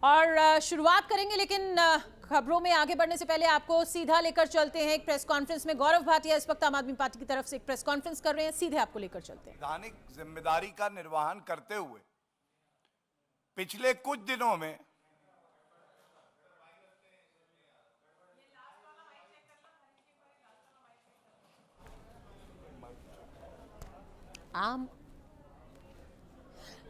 और शुरुआत करेंगे, लेकिन खबरों में आगे बढ़ने से पहले आपको सीधा लेकर चलते हैं एक प्रेस कॉन्फ्रेंस में। गौरव भाटिया इस वक्त आम आदमी पार्टी की तरफ से एक प्रेस कॉन्फ्रेंस कर रहे हैं, सीधे आपको लेकर चलते हैं। संवैधानिक जिम्मेदारी का निर्वहन करते हुए पिछले कुछ दिनों में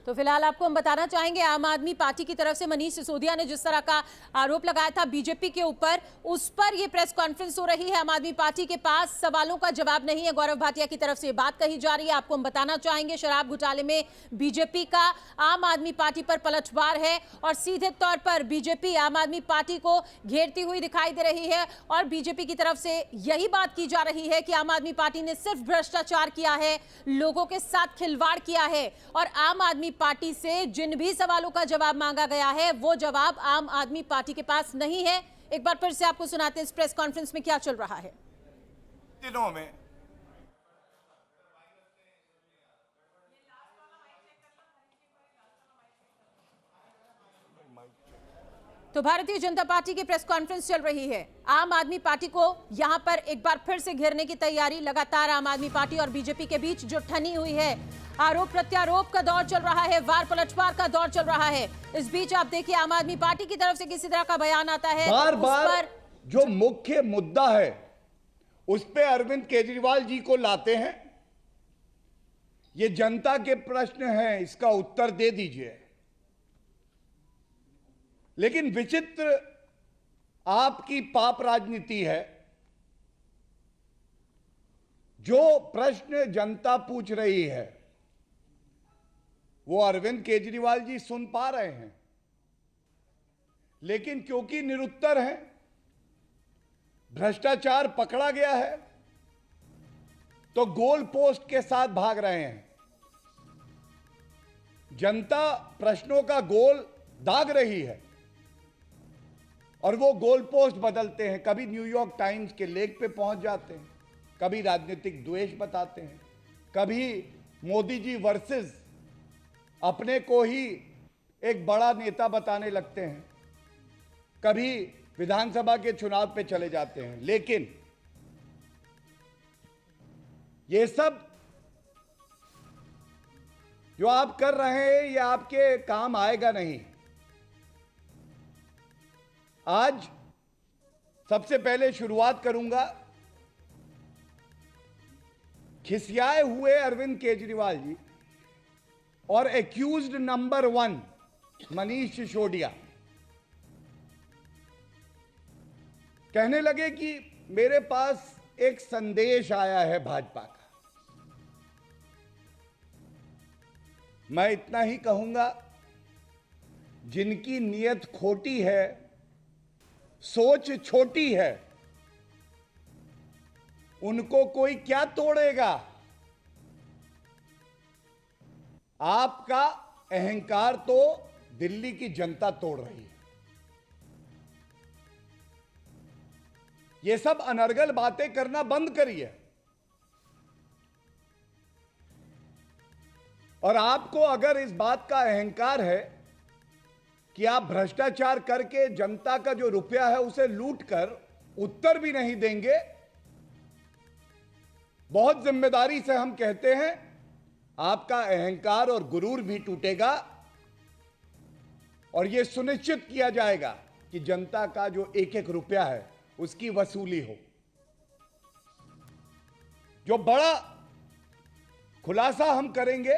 तो फिलहाल आपको हम बताना चाहेंगे, आम आदमी पार्टी की तरफ से मनीष सिसोदिया ने जिस तरह का आरोप लगाया था बीजेपी के ऊपर, उस पर यह प्रेस कॉन्फ्रेंस हो रही है। आम आदमी पार्टी के पास सवालों का जवाब नहीं है। गौरव भाटिया की तरफ से बात कही जा रही है। आपको हम बताना चाहेंगे, शराब घोटाले में बीजेपी का आम आदमी पार्टी पर पलटवार है और सीधे तौर पर बीजेपी आम आदमी पार्टी को घेरती हुई दिखाई दे रही है। और बीजेपी की तरफ से यही बात की जा रही है कि आम आदमी पार्टी ने सिर्फ भ्रष्टाचार किया है, लोगों के साथ खिलवाड़ किया है और आम आदमी पार्टी से जिन भी सवालों का जवाब मांगा गया है वो जवाब आम आदमी पार्टी के पास नहीं है। एक बार फिर से आपको सुनाते हैं इस प्रेस कॉन्फ्रेंस में क्या चल रहा है। दिनों में तो भारतीय जनता पार्टी की प्रेस कॉन्फ्रेंस चल रही है। आम आदमी पार्टी को यहां पर एक बार फिर से घेरने की तैयारी लगातार आम आदमी पार्टी और बीजेपी के बीच जो ठनी हुई है, आरोप प्रत्यारोप का दौर चल रहा है, वार पलटवार का दौर चल रहा है। इस बीच आप देखिए आम आदमी पार्टी की तरफ से किसी तरह का बयान आता है, बार बार जो मुख्य मुद्दा है उस पे अरविंद केजरीवाल जी को लाते हैं। ये जनता के प्रश्न हैं, इसका उत्तर दे दीजिए। लेकिन विचित्र आपकी पाप राजनीति है। जो प्रश्न जनता पूछ रही है वो अरविंद केजरीवाल जी सुन पा रहे हैं, लेकिन क्योंकि निरुत्तर है, भ्रष्टाचार पकड़ा गया है, तो गोल पोस्ट के साथ भाग रहे हैं। जनता प्रश्नों का गोल दाग रही है और वो गोल पोस्ट बदलते हैं। कभी न्यूयॉर्क टाइम्स के लेख पे पहुंच जाते हैं, कभी राजनीतिक द्वेष बताते हैं, कभी मोदी जी वर्सेस अपने को ही एक बड़ा नेता बताने लगते हैं, कभी विधानसभा के चुनाव पे चले जाते हैं। लेकिन ये सब जो आप कर रहे हैं ये आपके काम आएगा नहीं। आज सबसे पहले शुरुआत करूंगा खिसियाए हुए अरविंद केजरीवाल जी और एक्यूज्ड नंबर 1 मनीष सिसोदिया कहने लगे कि मेरे पास एक संदेश आया है भाजपा का। मैं इतना ही कहूंगा, जिनकी नीयत खोटी है, सोच छोटी है, उनको कोई क्या तोड़ेगा। आपका अहंकार तो दिल्ली की जनता तोड़ रही है। ये सब अनर्गल बातें करना बंद करिए। और आपको अगर इस बात का अहंकार है कि आप भ्रष्टाचार करके जनता का जो रुपया है उसे लूट कर उत्तर भी नहीं देंगे, बहुत जिम्मेदारी से हम कहते हैं आपका अहंकार और गुरूर भी टूटेगा और यह सुनिश्चित किया जाएगा कि जनता का जो एक एक रुपया है उसकी वसूली हो। जो बड़ा खुलासा हम करेंगे,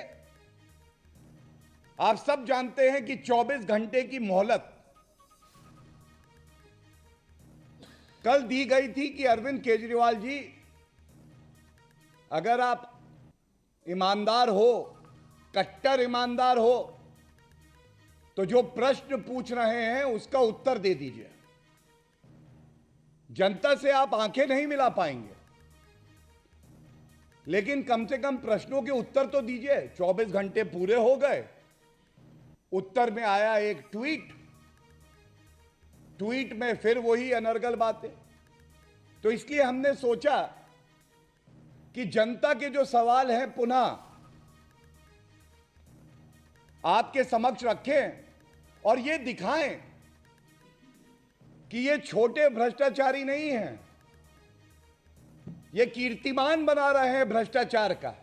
आप सब जानते हैं कि 24 घंटे की मोहलत कल दी गई थी कि अरविंद केजरीवाल जी, अगर आप ईमानदार हो, कट्टर ईमानदार हो, तो जो प्रश्न पूछ रहे हैं उसका उत्तर दे दीजिए। जनता से आप आंखें नहीं मिला पाएंगे, लेकिन कम से कम प्रश्नों के उत्तर तो दीजिए। 24 घंटे पूरे हो गए, उत्तर में आया एक ट्वीट में फिर वही अनर्गल बातें। तो इसलिए हमने सोचा कि जनता के जो सवाल हैं पुनः आपके समक्ष रखें और ये दिखाएं कि ये छोटे भ्रष्टाचारी नहीं हैं, ये कीर्तिमान बना रहे हैं भ्रष्टाचार का।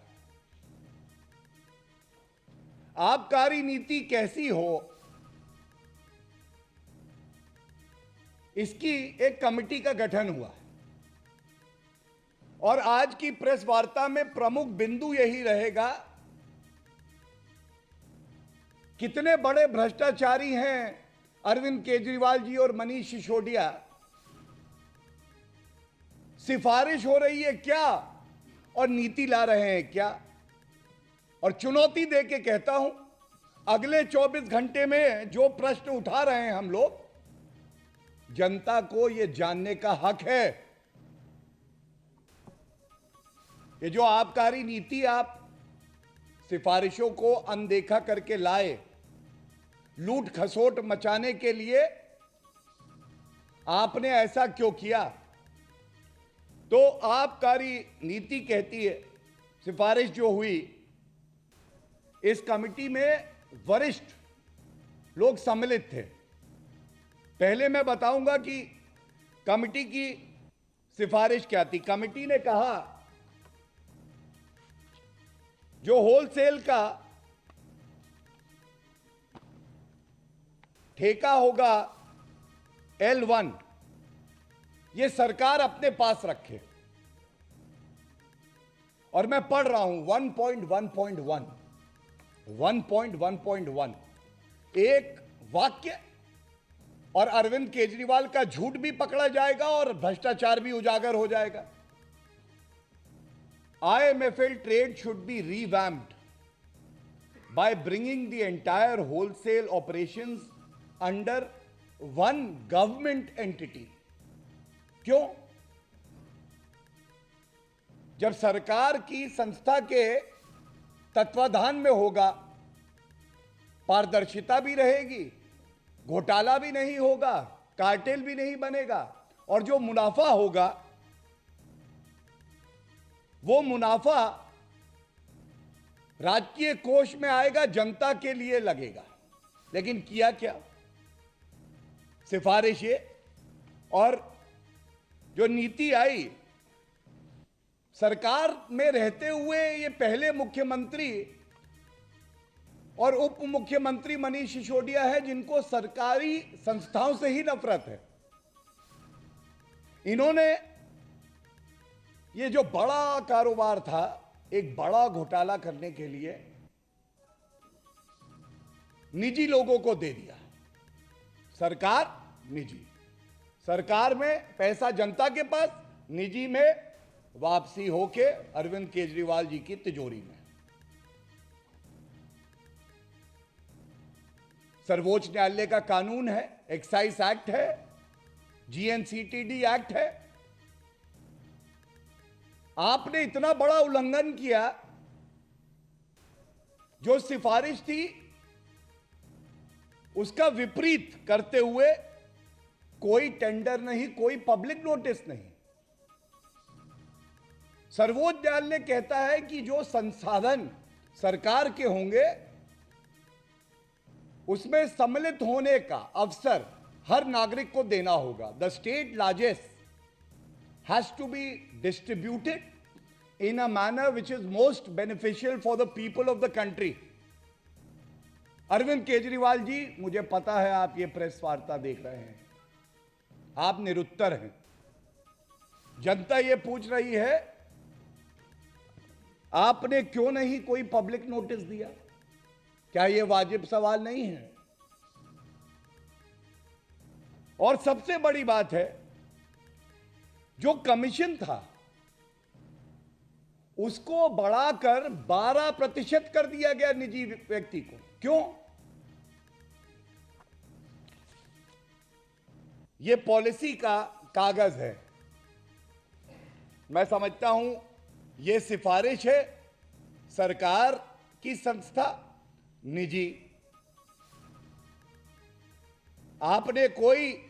आबकारी नीति कैसी हो, इसकी एक कमेटी का गठन हुआ है और आज की प्रेस वार्ता में प्रमुख बिंदु यही रहेगा, कितने बड़े भ्रष्टाचारी हैं अरविंद केजरीवाल जी और मनीष सिसोदिया। सिफारिश हो रही है क्या और नीति ला रहे हैं क्या। और चुनौती देके कहता हूं, अगले 24 घंटे में जो प्रश्न उठा रहे हैं हम लोग, जनता को यह जानने का हक है, ये जो आबकारी नीति आप सिफारिशों को अनदेखा करके लाए, लूट खसोट मचाने के लिए आपने ऐसा क्यों किया। तो आबकारी नीति कहती है, सिफारिश जो हुई, इस कमेटी में वरिष्ठ लोग सम्मिलित थे। पहले मैं बताऊंगा कि कमेटी की सिफारिश क्या थी। कमेटी ने कहा जो होलसेल का ठेका होगा L1, ये सरकार अपने पास रखे। और मैं पढ़ रहा हूं 1.1.1 एक वाक्य, और अरविंद केजरीवाल का झूठ भी पकड़ा जाएगा और भ्रष्टाचार भी उजागर हो जाएगा। IMFL trade should be revamped by bringing the entire wholesale operations under one government entity. क्यों? जब सरकार की संस्था के तत्वाधान में होगा, पारदर्शिता भी रहेगी, घोटाला भी नहीं होगा, कार्टेल भी नहीं बनेगा, और जो मुनाफा होगा वो मुनाफा राजकीय कोष में आएगा, जनता के लिए लगेगा। लेकिन किया क्या? सिफारिश ये, और जो नीति आई, सरकार में रहते हुए ये पहले मुख्यमंत्री और उप मुख्यमंत्री मनीष सिसोदिया है जिनको सरकारी संस्थाओं से ही नफरत है। इन्होंने ये जो बड़ा कारोबार था, एक बड़ा घोटाला करने के लिए निजी लोगों को दे दिया। सरकार निजी, सरकार में पैसा जनता के पास, निजी में वापसी होके अरविंद केजरीवाल जी की तिजोरी में। सर्वोच्च न्यायालय का कानून है, एक्साइज एक्ट है, GNCTD एक्ट है। आपने इतना बड़ा उल्लंघन किया, जो सिफारिश थी उसका विपरीत करते हुए कोई टेंडर नहीं, कोई पब्लिक नोटिस नहीं। सर्वोच्च न्यायालय कहता है कि जो संसाधन सरकार के होंगे उसमें सम्मिलित होने का अवसर हर नागरिक को देना होगा। The state largest has to be distributed in a manner which is most beneficial for the people of the country. Arvind Kejriwal ji, मुझे पता है आप ये प्रेस वार्ता देख रहे हैं, आप निरुत्तर हैं। जनता ये पूछ रही है आपने क्यों नहीं कोई पब्लिक नोटिस दिया? क्या ये वाजिब सवाल नहीं है? और सबसे बड़ी बात है, जो कमीशन था उसको बढ़ाकर 12% कर दिया गया निजी व्यक्ति को। क्यों? यह पॉलिसी का कागज है। मैं समझता हूं यह सिफारिश है, सरकार की संस्था निजी। आपने कोई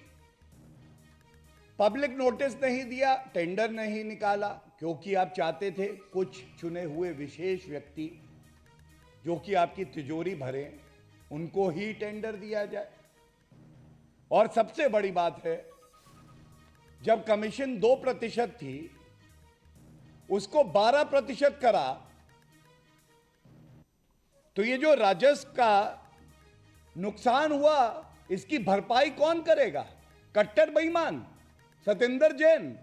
पब्लिक नोटिस नहीं दिया, टेंडर नहीं निकाला, क्योंकि आप चाहते थे कुछ चुने हुए विशेष व्यक्ति जो कि आपकी तिजोरी भरे, उनको ही टेंडर दिया जाए। और सबसे बड़ी बात है, जब कमीशन 2% थी उसको 12% करा, तो ये जो राजस्व का नुकसान हुआ इसकी भरपाई कौन करेगा? कट्टर बेईमान सत्येंद्र जैन,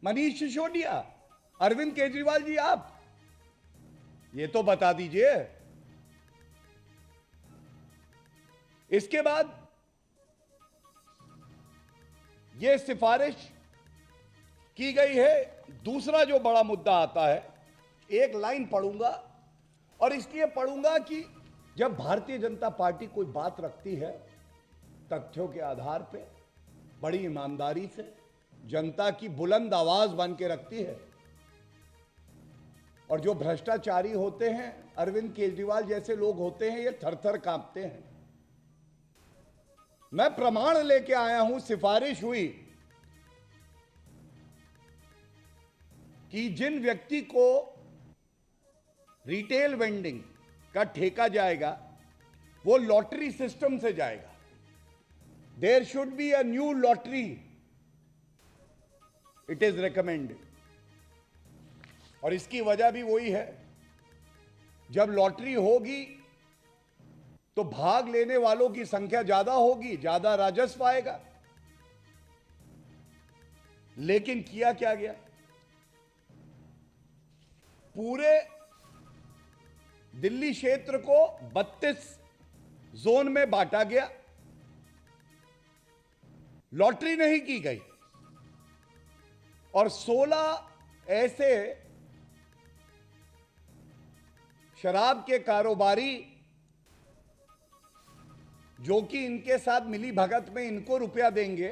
मनीष सिसोदिया, अरविंद केजरीवाल जी, आप ये तो बता दीजिए। इसके बाद ये सिफारिश की गई है। दूसरा जो बड़ा मुद्दा आता है, एक लाइन पढ़ूंगा और इसलिए पढ़ूंगा कि जब भारतीय जनता पार्टी कोई बात रखती है तथ्यों के आधार पे, बड़ी ईमानदारी से, जनता की बुलंद आवाज बन के रखती है, और जो भ्रष्टाचारी होते हैं, अरविंद केजरीवाल जैसे लोग होते हैं, ये थर-थर कांपते हैं। मैं प्रमाण लेके आया हूं, सिफारिश हुई कि जिन व्यक्ति को रिटेल वेंडिंग का ठेका जाएगा वो लॉटरी सिस्टम से जाएगा। There should be a new lottery, it is recommended. और इसकी वजह भी वही है, जब लॉटरी होगी तो भाग लेने वालों की संख्या ज्यादा होगी, ज्यादा राजस्व आएगा। लेकिन किया क्या गया? पूरे दिल्ली क्षेत्र को 32 जोन में बांटा गया, लॉटरी नहीं की गई, और 16 ऐसे शराब के कारोबारी जो कि इनके साथ मिली भगत में इनको रुपया देंगे,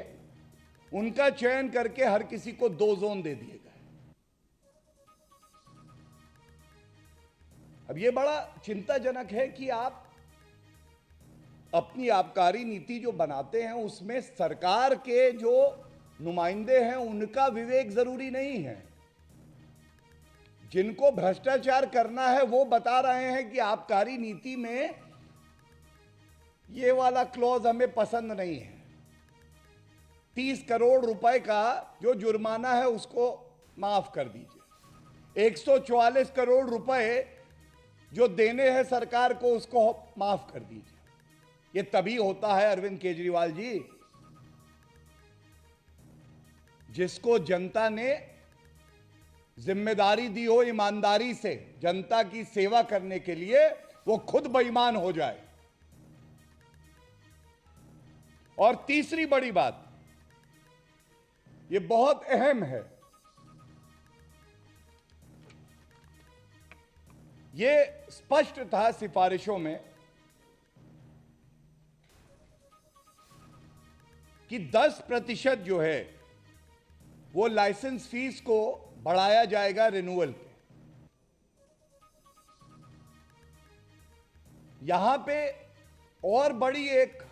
उनका चयन करके हर किसी को 2 जोन दे दिए गए। अब यह बड़ा चिंताजनक है कि आप अपनी आबकारी नीति जो बनाते हैं उसमें सरकार के जो नुमाइंदे हैं उनका विवेक जरूरी नहीं है। जिनको भ्रष्टाचार करना है वो बता रहे हैं कि आबकारी नीति में ये वाला क्लॉज हमें पसंद नहीं है, 30 करोड़ रुपए का जो जुर्माना है उसको माफ कर दीजिए, 144 करोड़ रुपए जो देने हैं सरकार को उसको माफ कर दीजिए। ये तभी होता है अरविंद केजरीवाल जी, जिसको जनता ने जिम्मेदारी दी हो ईमानदारी से जनता की सेवा करने के लिए, वो खुद बेईमान हो जाए। और तीसरी बड़ी बात, ये बहुत अहम है, ये स्पष्ट था सिफारिशों में कि 10% जो है वो लाइसेंस फीस को बढ़ाया जाएगा रिन्यूअल पे। यहां पे और बड़ी एक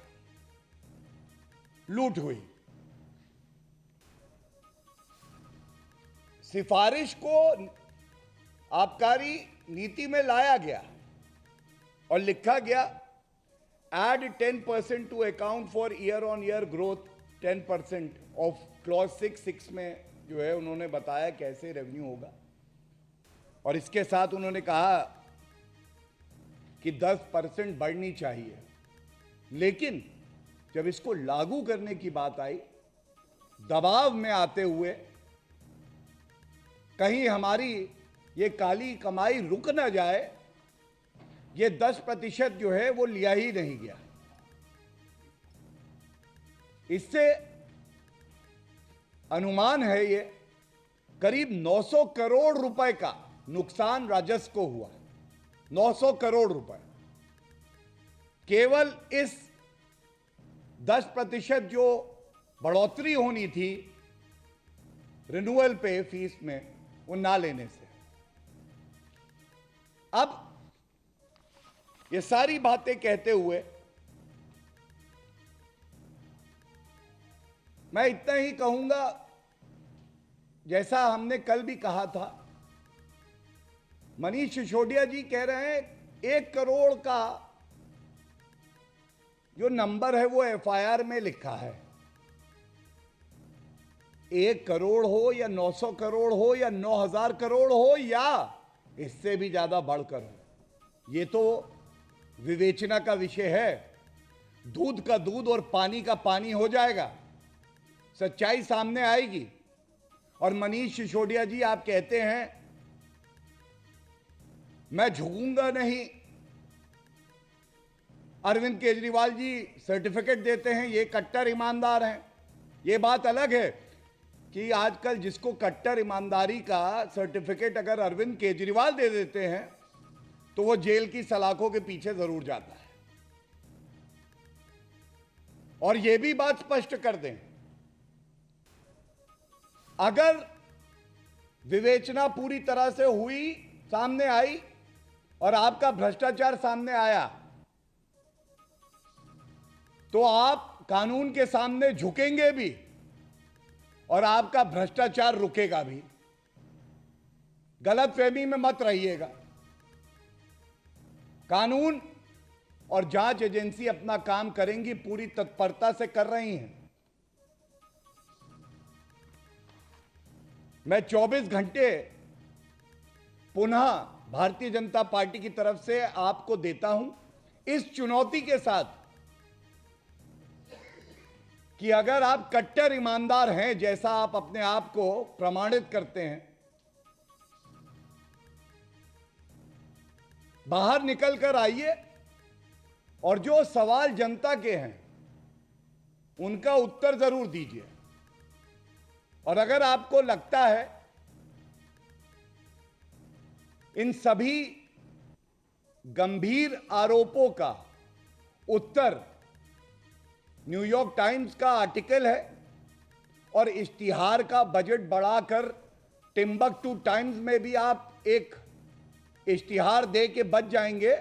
लूट हुई। सिफारिश को आबकारी नीति में लाया गया और लिखा गया add 10% to account for year on year growth 10% of clause 6 में जो है उन्होंने बताया कैसे रेवेन्यू होगा। और इसके साथ उन्होंने कहा कि 10% बढ़नी चाहिए। लेकिन जब इसको लागू करने की बात आई, दबाव में आते हुए कहीं हमारी ये काली कमाई रुक ना जाए, ये 10% जो है वो लिया ही नहीं गया। इससे अनुमान है ये करीब 900 करोड़ रुपए का नुकसान राजस्व को हुआ। 900 करोड़ रुपए केवल इस 10% जो बढ़ोतरी होनी थी रिन्यूअल पे फीस में, वो ना लेने से। अब ये सारी बातें कहते हुए मैं इतना ही कहूंगा, जैसा हमने कल भी कहा था, मनीष सिसोदिया जी कह रहे हैं 1 करोड़ का जो नंबर है वो एफआईआर में लिखा है, 1 करोड़ हो या 900 करोड़ हो या 9000 करोड़ हो या इससे भी ज्यादा बढ़कर हो, ये तो विवेचना का विषय है। दूध का दूध और पानी का पानी हो जाएगा, सच्चाई सामने आएगी। और मनीष सिसोदिया जी, आप कहते हैं मैं झुकूंगा नहीं, अरविंद केजरीवाल जी सर्टिफिकेट देते हैं ये कट्टर ईमानदार हैं। ये बात अलग है कि आजकल जिसको कट्टर ईमानदारी का सर्टिफिकेट अगर अरविंद केजरीवाल दे देते हैं तो वो जेल की सलाखों के पीछे जरूर जाता है। और ये भी बात स्पष्ट कर दें, अगर विवेचना पूरी तरह से हुई, सामने आई और आपका भ्रष्टाचार सामने आया, तो आप कानून के सामने झुकेंगे भी और आपका भ्रष्टाचार रुकेगा भी। गलतफहमी में मत रहिएगा। कानून और जांच एजेंसी अपना काम करेंगी, पूरी तत्परता से कर रही हैं। मैं 24 घंटे पुनः भारतीय जनता पार्टी की तरफ से आपको देता हूं, इस चुनौती के साथ कि अगर आप कट्टर ईमानदार हैं, जैसा आप अपने आप को प्रमाणित करते हैं, बाहर निकल कर आइए और जो सवाल जनता के हैं उनका उत्तर जरूर दीजिए। और अगर आपको लगता है इन सभी गंभीर आरोपों का उत्तर न्यूयॉर्क टाइम्स का आर्टिकल है और इश्तिहार का बजट बढ़ाकर टिम्बकटू टाइम्स में भी आप एक इश्तिहार दे के बच जाएंगे,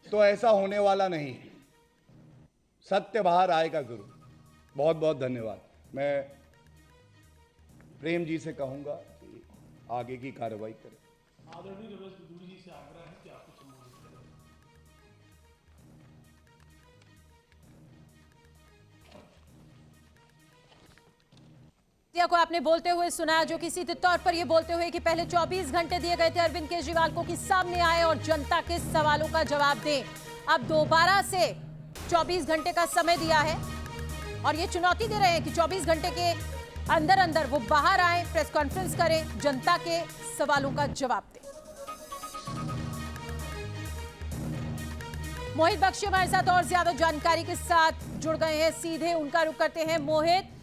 तो ऐसा होने वाला नहीं है। सत्य बाहर आएगा जरूर। बहुत बहुत धन्यवाद। मैं प्रेम जी से कहूंगा कि आगे की कार्रवाई करें। आदरणीय रमेश बिदुड़ी जी से आग्रह है कि आपको सम्मानित करें। को आपने बोलते हुए सुना, जो कि सीधे तौर पर यह बोलते हुए कि पहले 24 घंटे दिए गए थे अरविंद केजरीवाल को कि सामने आए और जनता के सवालों का जवाब दें। अब दोबारा से 24 घंटे का समय दिया है और ये चुनौती दे रहे हैं कि 24 घंटे के अंदर अंदर वो बाहर आए, प्रेस कॉन्फ्रेंस करें, जनता के सवालों का जवाब दें। मोहित बख्शी हमारे साथ और ज्यादा जानकारी के साथ जुड़ गए हैं, सीधे उनका रुख करते हैं। मोहित,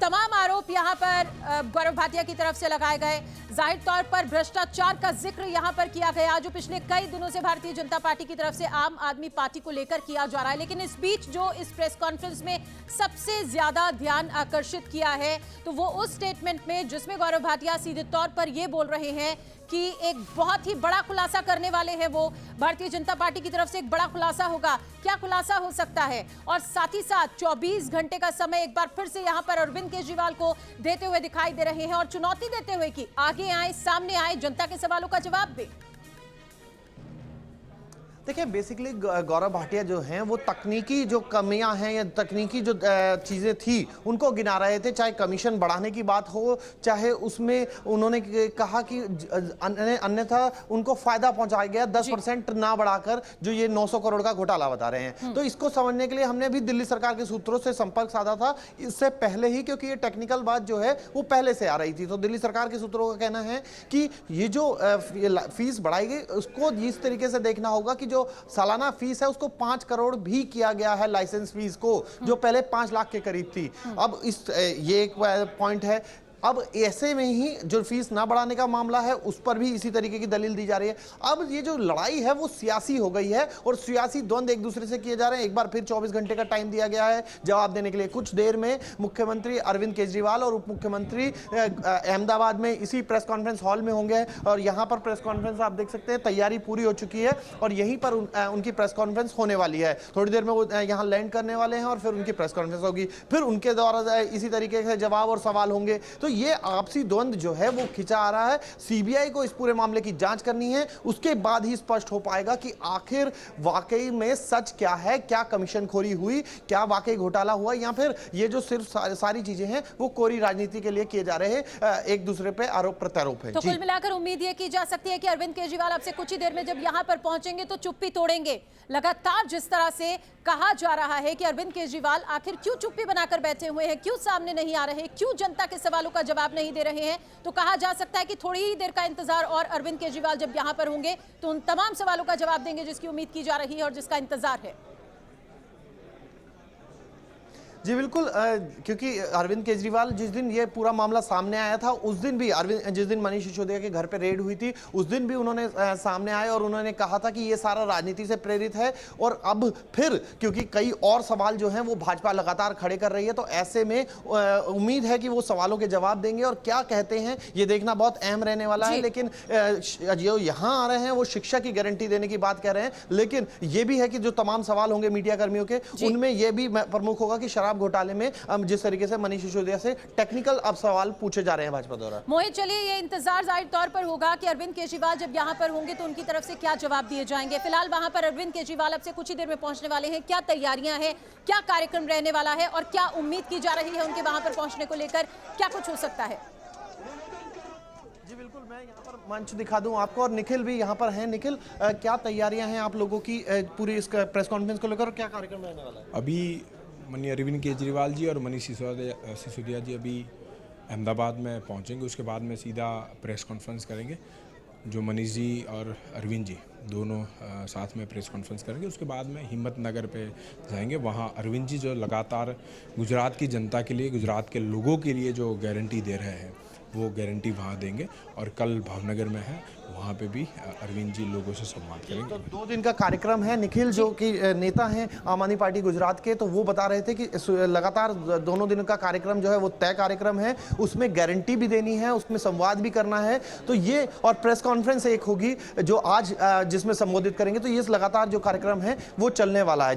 तमाम आरोप यहां पर गौरव भाटिया की तरफ से लगाए गए, जाहिर तौर पर भ्रष्टाचार का जिक्र यहां पर किया गया, जो पिछले कई दिनों से भारतीय जनता पार्टी की तरफ से आम आदमी पार्टी को लेकर किया जा रहा है। लेकिन इस बीच जो इस प्रेस कॉन्फ्रेंस में सबसे ज्यादा ध्यान आकर्षित किया है, तो वो उस स्टेटमेंट में जिसमें गौरव भाटिया सीधे तौर पर ये बोल रहे हैं कि एक बहुत ही बड़ा खुलासा करने वाले हैं वो। भारतीय जनता पार्टी की तरफ से एक बड़ा खुलासा होगा। क्या खुलासा हो सकता है? और साथ ही साथ 24 घंटे का समय एक बार फिर से यहां पर अरविंद केजरीवाल को देते हुए दिखाई दे रहे हैं और चुनौती देते हुए कि आगे आए, सामने आए, जनता के सवालों का जवाब दें। देखिए, बेसिकली गौरव भाटिया जो हैं वो तकनीकी जो कमियां हैं या तकनीकी जो चीज़ें थी उनको गिना रहे थे, चाहे कमीशन बढ़ाने की बात हो, चाहे उसमें उन्होंने कहा कि अन्यथा उनको फायदा पहुंचाया गया 10% ना बढ़ाकर, जो ये 900 करोड़ का घोटाला बता रहे हैं। तो इसको समझने के लिए हमने भी दिल्ली सरकार के सूत्रों से संपर्क साधा था इससे पहले ही, क्योंकि ये टेक्निकल बात जो है वो पहले से आ रही थी। तो दिल्ली सरकार के सूत्रों का कहना है कि ये जो फीस बढ़ाई गई उसको इस तरीके से देखना होगा कि जो सालाना फीस है उसको 5 करोड़ भी किया गया है, लाइसेंस फीस को, जो पहले 5 लाख के करीब थी। अब ये एक पॉइंट है। अब ऐसे में ही जो फीस ना बढ़ाने का मामला है उस पर भी इसी तरीके की दलील दी जा रही है। अब ये जो लड़ाई है वो सियासी हो गई है और सियासी द्वंद एक दूसरे से किए जा रहे हैं। एक बार फिर 24 घंटे का टाइम दिया गया है जवाब देने के लिए। कुछ देर में मुख्यमंत्री अरविंद केजरीवाल और उप मुख्यमंत्री अहमदाबाद में इसी प्रेस कॉन्फ्रेंस हॉल में होंगे और यहाँ पर प्रेस कॉन्फ्रेंस आप देख सकते हैं तैयारी पूरी हो चुकी है और यहीं पर उनकी प्रेस कॉन्फ्रेंस होने वाली है। थोड़ी देर में वो यहाँ लैंड करने वाले हैं और फिर उनकी प्रेस कॉन्फ्रेंस होगी, फिर उनके द्वारा इसी तरीके से जवाब और सवाल होंगे। तो ये आपसी द्वंद्व जो है वो खिंचा आ रहा है। सीबीआई को इस पूरे मामले की जांच करनी है, उसके बाद ही स्पष्ट हो पाएगा कि आखिर वाकई में सच क्या है, क्या कमीशनखोरी हुई, क्या वाकई घोटाला हुआ, या फिर ये जो सिर्फ सारी चीजें हैं वो कोरी राजनीति के लिए किए जा रहे हैं, एक दूसरे पे आरोप प्रत्यारोप है। तो कुल मिलाकर उम्मीद ये की जा सकती है कि अरविंद केजरीवाल अब से कुछ ही देर में जब यहां पर पहुंचेंगे तो चुप्पी तोड़ेंगे। लगातार जिस तरह से कहा जा रहा है कि अरविंद केजरीवाल आखिर क्यों चुप्पी बनाकर बैठे हुए हैं, क्यों सामने नहीं आ रहे, क्यों जनता के सवालों का जवाब नहीं दे रहे हैं, तो कहा जा सकता है कि थोड़ी ही देर का इंतजार और अरविंद केजरीवाल जब यहां पर होंगे तो उन तमाम सवालों का जवाब देंगे जिसकी उम्मीद की जा रही है और जिसका इंतजार है। जी बिल्कुल, क्योंकि अरविंद केजरीवाल जिस दिन ये पूरा मामला सामने आया था उस दिन भी जिस दिन मनीष सिसोदिया के घर पे रेड हुई थी उस दिन भी उन्होंने सामने आए और उन्होंने कहा था कि ये सारा राजनीति से प्रेरित है। और अब फिर क्योंकि कई और सवाल जो हैं वो भाजपा लगातार खड़े कर रही है, तो ऐसे में उम्मीद है कि वो सवालों के जवाब देंगे और क्या कहते हैं ये देखना बहुत अहम रहने वाला है। लेकिन जो यहाँ आ रहे हैं वो शिक्षा की गारंटी देने की बात कह रहे हैं, लेकिन ये भी है कि जो तमाम सवाल होंगे मीडिया कर्मियों के उनमें यह भी प्रमुख होगा कि शराब घोटाले में जिस तरीके से मनीष सिसोदिया से टेक्निकल अब सवाल पूछे जा रहे हैं भाजपा द्वारा। मोहित, चलिए ये इंतजार जाहिर तौर पर होगा कि अरविंद केजरीवाल जब यहां पर होंगे तो उनकी तरफ से क्या जवाब दिए जाएंगे। फिलहाल वहां पर अरविंद केजरीवाल अब से कुछ ही देर में पहुंचने वाले हैं। क्या तैयारियां हैं, क्या कार्यक्रम रहने वाला है और क्या उम्मीद की जा रही है उनके वहां पर पहुंचने को लेकर, क्या कुछ हो सकता है? जी बिल्कुल, मैं यहाँ पर मंच दिखा दूं आपको और निखिल भी यहाँ पर हैं। निखिल, क्या तैयारियां हैं आप लोगों की पूरी इस प्रेस कॉन्फ्रेंस को लेकर, क्या कार्यक्रम रहने वाला है? अभी माननीय अरविंद केजरीवाल जी और मनीष सिसोदिया जी अभी अहमदाबाद में पहुंचेंगे, उसके बाद में सीधा प्रेस कॉन्फ्रेंस करेंगे। जो मनीष जी और अरविंद जी दोनों साथ में प्रेस कॉन्फ्रेंस करेंगे, उसके बाद में हिम्मत नगर पे जाएंगे। वहाँ अरविंद जी जो लगातार गुजरात की जनता के लिए, गुजरात के लोगों के लिए जो गारंटी दे रहे हैं वो गारंटी वहाँ देंगे। और कल भावनगर में है, वहाँ पे भी अरविंद जी लोगों से संवाद करेंगे। तो 2 दिन का कार्यक्रम है। निखिल जो कि नेता हैं आम आदमी पार्टी गुजरात के, तो वो बता रहे थे कि लगातार दोनों दिन का कार्यक्रम जो है वो तय कार्यक्रम है, उसमें गारंटी भी देनी है, उसमें संवाद भी करना है। तो ये और प्रेस कॉन्फ्रेंस एक होगी जो आज जिसमें संबोधित करेंगे। तो ये लगातार जो कार्यक्रम है वो चलने वाला है।